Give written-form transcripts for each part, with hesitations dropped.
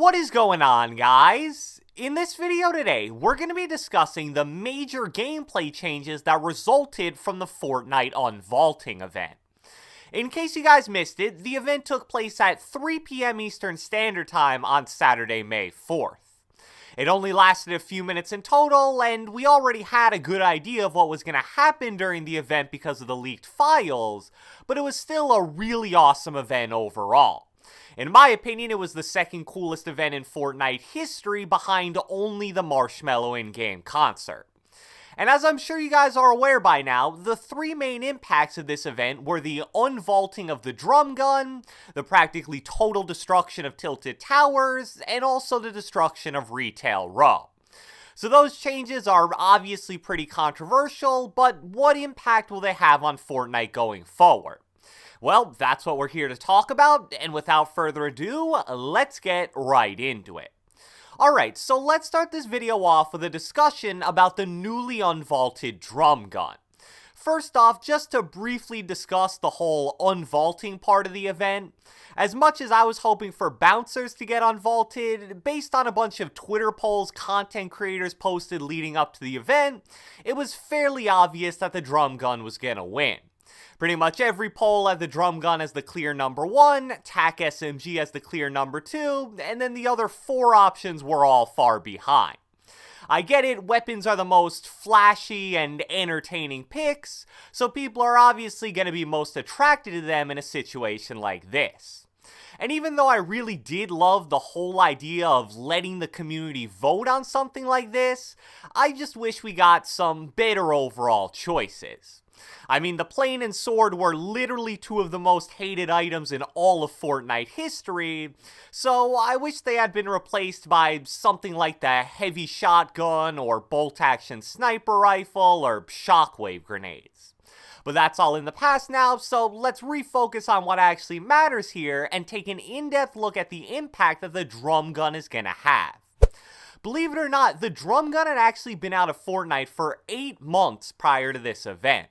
What is going on, guys? In this video today, we're going to be discussing the major gameplay changes that resulted from the Fortnite unvaulting event. In case you guys missed it, the event took place at 3 PM Eastern Standard Time on Saturday, May 4th. It only lasted a few minutes in total, and we already had a good idea of what was going to happen during the event because of the leaked files, but it was still a really awesome event overall. In my opinion, it was the second coolest event in Fortnite history behind only the marshmello in-game concert. And as I'm sure you guys are aware by now, the three main impacts of this event were the unvaulting of the drum gun, the practically total destruction of tilted towers, and also the destruction of Retail Row. So those changes are obviously pretty controversial, but what impact will they have on Fortnite going forward? Well, that's what we're here to talk about, and without further ado, let's get right into it. Alright, so let's start this video off with a discussion about the newly unvaulted drum gun. First off, just to briefly discuss the whole unvaulting part of the event, as much as I was hoping for bouncers to get unvaulted, based on a bunch of Twitter polls content creators posted leading up to the event, it was fairly obvious that the drum gun was gonna win. Pretty much every poll had the drum gun as the clear number 1, TAC SMG as the clear number 2, and then the other 4 options were all far behind. I get it, weapons are the most flashy and entertaining picks, so people are obviously going to be most attracted to them in a situation like this. And even though I really did love the whole idea of letting the community vote on something like this, I just wish we got some better overall choices. I mean, the plane and sword were literally 2 of the most hated items in all of Fortnite history, so I wish they had been replaced by something like the heavy shotgun or bolt-action sniper rifle or shockwave grenades. But that's all in the past now, so let's refocus on what actually matters here and take an in-depth look at the impact that the drum gun is gonna have. Believe it or not, the drum gun had actually been out of Fortnite for 8 months prior to this event.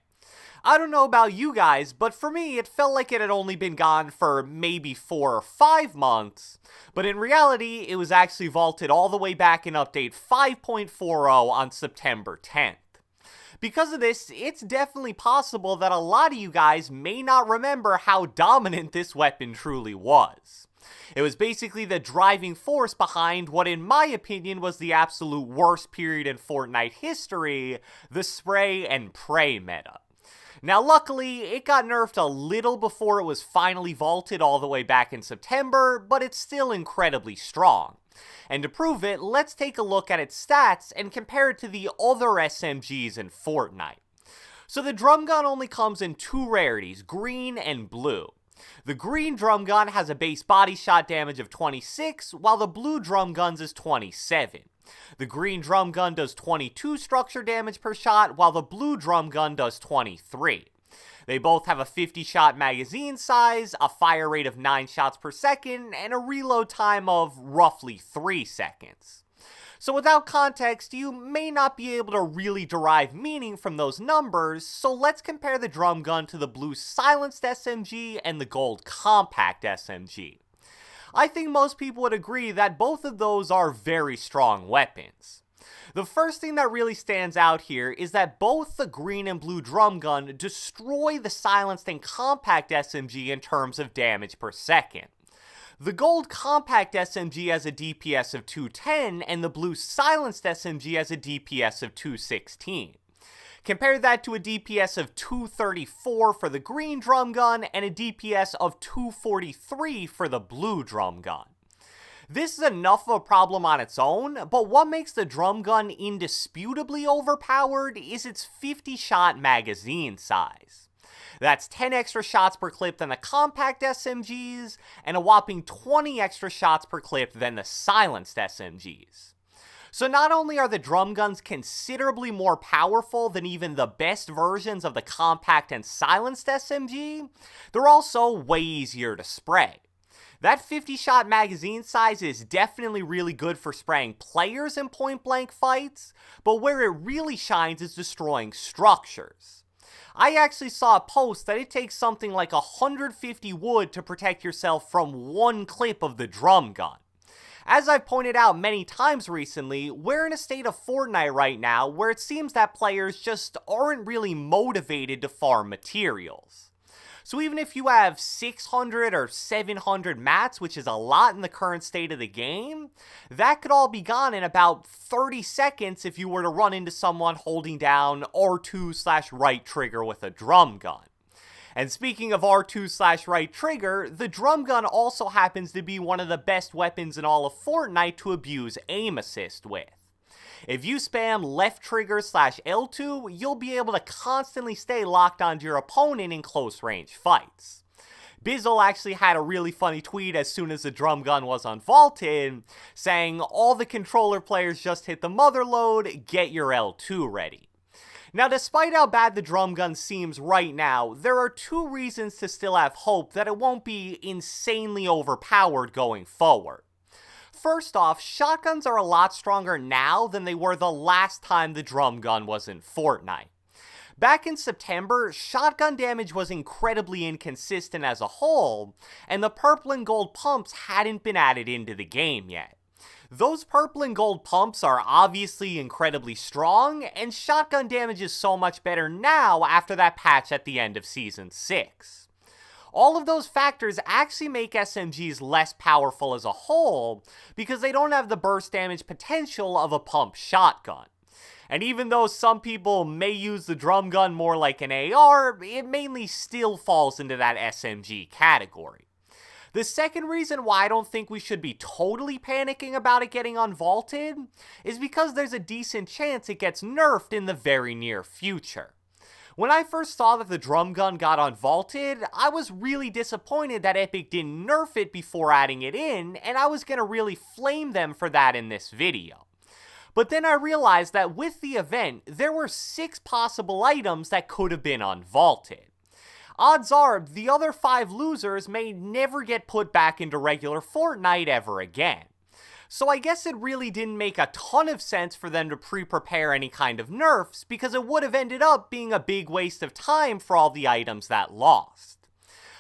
I don't know about you guys, but for me, it felt like it had only been gone for maybe 4 or 5 months, but in reality, it was actually vaulted all the way back in update 5.40 on September 10th. Because of this, it's definitely possible that a lot of you guys may not remember how dominant this weapon truly was. It was basically the driving force behind what in my opinion was the absolute worst period in Fortnite history, the spray and pray meta. Now luckily, it got nerfed a little before it was finally vaulted all the way back in September, but it's still incredibly strong. And to prove it, let's take a look at its stats and compare it to the other SMGs in Fortnite. So the drum gun only comes in 2 rarities, green and blue. The green drum gun has a base body shot damage of 26, while the blue drum gun's is 27. The green drum gun does 22 structure damage per shot, while the blue drum gun does 23. They both have a 50-shot magazine size, a fire rate of 9 shots per second, and a reload time of roughly 3 seconds. So without context, you may not be able to really derive meaning from those numbers, so let's compare the drum gun to the blue silenced SMG and the gold compact SMG. I think most people would agree that both of those are very strong weapons. The first thing that really stands out here is that both the green and blue drum gun destroy the silenced and compact SMG in terms of damage per second. The gold compact SMG has a DPS of 210 and the blue silenced SMG has a DPS of 216. Compare that to a DPS of 234 for the green drum gun and a DPS of 243 for the blue drum gun. This is enough of a problem on its own, but what makes the drum gun indisputably overpowered is its 50-shot magazine size. That's 10 extra shots per clip than the compact SMGs, and a whopping 20 extra shots per clip than the silenced SMGs. So not only are the drum guns considerably more powerful than even the best versions of the compact and silenced SMG, they're also way easier to spray. That 50-shot magazine size is definitely really good for spraying players in point-blank fights, but where it really shines is destroying structures. I actually saw a post that it takes something like 150 wood to protect yourself from 1 clip of the drum gun. As I've pointed out many times recently, we're in a state of Fortnite right now where it seems that players just aren't really motivated to farm materials. So even if you have 600 or 700 mats, which is a lot in the current state of the game, that could all be gone in about 30 seconds if you were to run into someone holding down R2/right trigger with a drum gun. And speaking of R2/right trigger, the drum gun also happens to be one of the best weapons in all of Fortnite to abuse aim assist with. If you spam left trigger/L2, you'll be able to constantly stay locked onto your opponent in close range fights. Bizzle actually had a really funny tweet as soon as the drum gun was unvaulted, saying, "All the controller players just hit the mother load, get your L2 ready." Now, despite how bad the drum gun seems right now, there are two reasons to still have hope that it won't be insanely overpowered going forward. First off, shotguns are a lot stronger now than they were the last time the drum gun was in Fortnite. Back in September, shotgun damage was incredibly inconsistent as a whole, and the purple and gold pumps hadn't been added into the game yet. Those purple and gold pumps are obviously incredibly strong, and shotgun damage is so much better now after that patch at the end of Season 6. All of those factors actually make SMGs less powerful as a whole, because they don't have the burst damage potential of a pump shotgun. And even though some people may use the drum gun more like an AR, it mainly still falls into that SMG category. The second reason why I don't think we should be totally panicking about it getting unvaulted is because there's a decent chance it gets nerfed in the very near future. When I first saw that the drum gun got unvaulted, I was really disappointed that Epic didn't nerf it before adding it in, and I was gonna really flame them for that in this video. But then I realized that with the event, there were 6 possible items that could have been unvaulted. Odds are, the other 5 losers may never get put back into regular Fortnite ever again. So I guess it really didn't make a ton of sense for them to pre-prepare any kind of nerfs, because it would have ended up being a big waste of time for all the items that lost.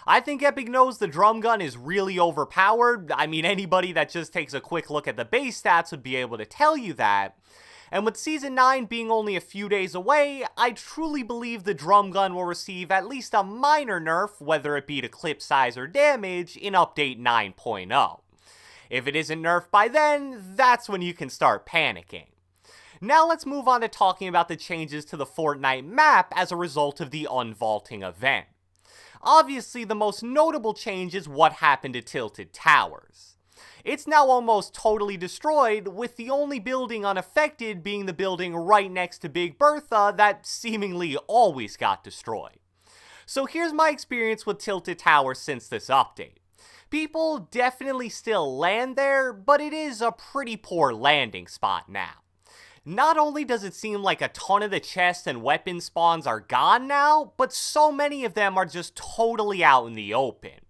I think Epic knows the drum gun is really overpowered. I mean, anybody that just takes a quick look at the base stats would be able to tell you that. And with Season 9 being only a few days away, I truly believe the drum gun will receive at least a minor nerf, whether it be to clip size or damage, in Update 9.0. If it isn't nerfed by then, that's when you can start panicking. Now let's move on to talking about the changes to the Fortnite map as a result of the unvaulting event. Obviously, the most notable change is what happened to Tilted Towers. It's now almost totally destroyed, with the only building unaffected being the building right next to Big Bertha that seemingly always got destroyed. So here's my experience with Tilted Towers since this update. People definitely still land there, but it is a pretty poor landing spot now. Not only does it seem like a ton of the chests and weapon spawns are gone now, but so many of them are just totally out in the open.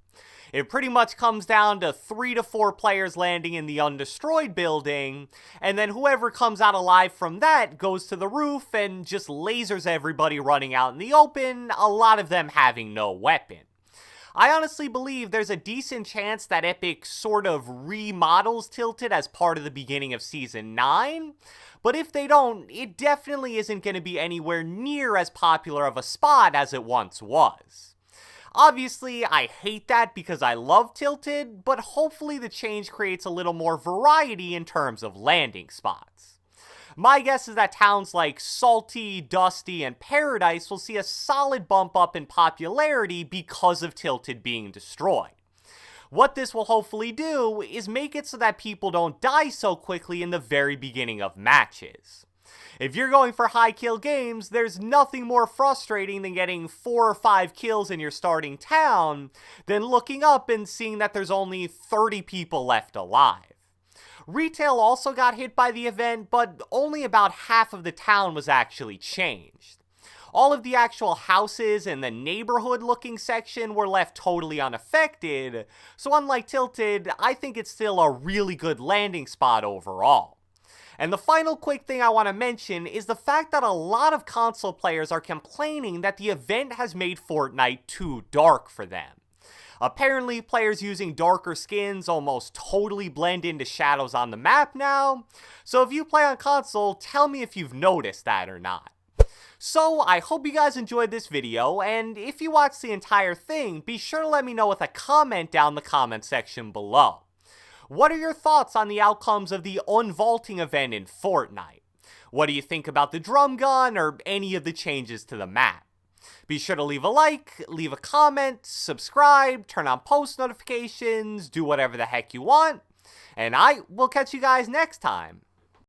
It pretty much comes down to 3 to 4 players landing in the undestroyed building, and then whoever comes out alive from that goes to the roof and just lasers everybody running out in the open, a lot of them having no weapon. I honestly believe there's a decent chance that Epic sort of remodels Tilted as part of the beginning of Season 9, but if they don't, it definitely isn't going to be anywhere near as popular of a spot as it once was. Obviously, I hate that because I love Tilted, but hopefully the change creates a little more variety in terms of landing spots. My guess is that towns like Salty, Dusty, and Paradise will see a solid bump up in popularity because of Tilted being destroyed. What this will hopefully do is make it so that people don't die so quickly in the very beginning of matches. If you're going for high kill games, there's nothing more frustrating than getting 4 or 5 kills in your starting town than looking up and seeing that there's only 30 people left alive. Retail also got hit by the event, but only about half of the town was actually changed. All of the actual houses and the neighborhood looking section were left totally unaffected, so unlike Tilted, I think it's still a really good landing spot overall. And the final quick thing I want to mention is the fact that a lot of console players are complaining that the event has made Fortnite too dark for them. Apparently, players using darker skins almost totally blend into shadows on the map now. So if you play on console, tell me if you've noticed that or not. So I hope you guys enjoyed this video, and if you watched the entire thing, be sure to let me know with a comment down in the comment section below. What are your thoughts on the outcomes of the unvaulting event in Fortnite? What do you think about the drum gun or any of the changes to the map? Be sure to leave a like, leave a comment, subscribe, turn on post notifications, do whatever the heck you want, and I will catch you guys next time.